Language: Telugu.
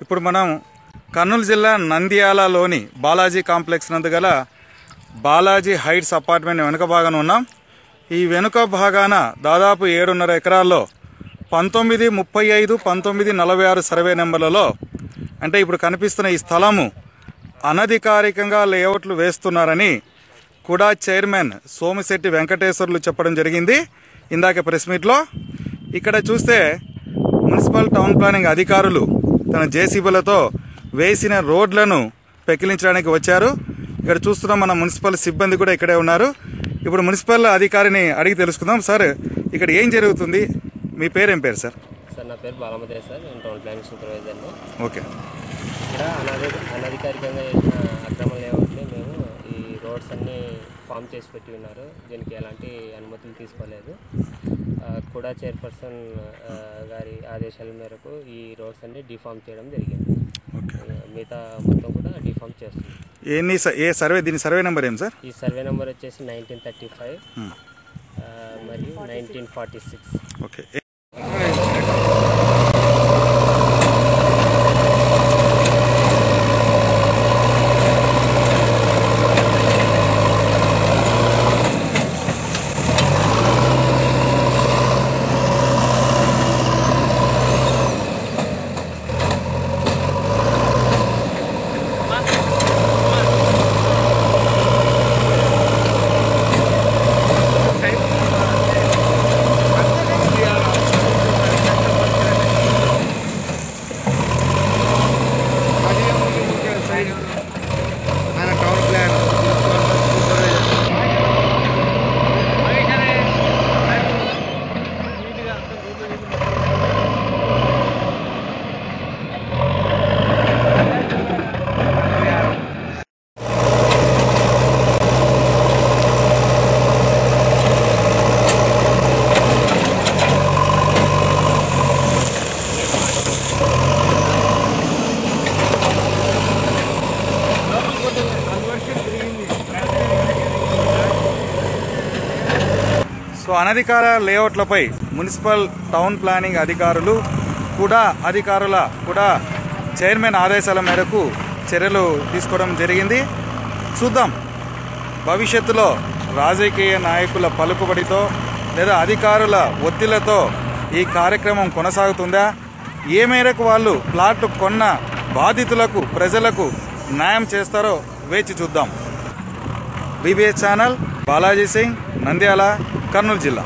ఇప్పుడు మనం కర్నూలు జిల్లా నంద్యాలలోని బాలాజీ కాంప్లెక్స్ నందు గల బాలాజీ హైట్స్ అపార్ట్మెంట్ వెనుక భాగాన ఉన్నాం. ఈ వెనుక భాగాన దాదాపు 7.5 ఎకరాల్లో 1935, 1946 సర్వే నెంబర్లలో అంటే ఇప్పుడు కనిపిస్తున్న ఈ స్థలము అనధికారికంగా లేఅవుట్లు వేస్తున్నారని కూడా చైర్మన్ సోమిశెట్టి వెంకటేశ్వర్లు చెప్పడం జరిగింది ఇందాక ప్రెస్ మీట్లో. ఇక్కడ చూస్తే మున్సిపల్ టౌన్ ప్లానింగ్ అధికారులు తన జేసీబీలతో వేసిన రోడ్లను పెకిలించడానికి వచ్చారు. ఇక్కడ చూస్తున్న మన మున్సిపల్ సిబ్బంది కూడా ఇక్కడే ఉన్నారు. ఇప్పుడు మున్సిపల్ అధికారిని అడిగి తెలుసుకుందాం. సార్, ఇక్కడ ఏం జరుగుతుంది? మీ పేరేం పేరు సార్? సార్, నా పేరు బాలమదే సార్. నేను టౌన్ ప్లానింగ్ సూపర్వైజర్ని. ఓకే. ఇక్కడ అనధికారికంగా చేసిన అక్రమ లేఅవుట్ని మేము ఈ రోడ్స్ అన్నీ ఫామ్ చేసి పెట్టి ఉన్నారు. దీనికి ఎలాంటి అనుమతులు తీసుకోలేదు. కూడా చైర్పర్సన్ గారి ఆదేశాల మేరకు ఈ రోడ్స్ అన్ని డిఫామ్ చేయడం జరిగింది. మిగతా మొత్తం కూడా డిఫామ్ చేస్తుంది. ఏ సర్వే? దీని సర్వే నెంబర్ ఏం సార్? ఈ సర్వే నెంబర్ వచ్చేసి 1935 మరియు 1946. ఓకే. సో అనధికార లేఅవుట్లపై మున్సిపల్ టౌన్ ప్లానింగ్ అధికారుల చైర్మన్ ఆదేశాల మేరకు చర్యలు తీసుకోవడం జరిగింది. చూద్దాం భవిష్యత్తులో రాజకీయ నాయకుల పలుకుబడితో లేదా అధికారుల ఒత్తిళ్లతో ఈ కార్యక్రమం కొనసాగుతుందా? ఏ మేరకు వాళ్ళు ప్లాట్ కొన్న బాధితులకు, ప్రజలకు న్యాయం చేస్తారో వేచి చూద్దాం. బీబీఎస్ ఛానల్, బాలాజీ సింగ్, నంద్యాల, కర్నూలు జిల్లా.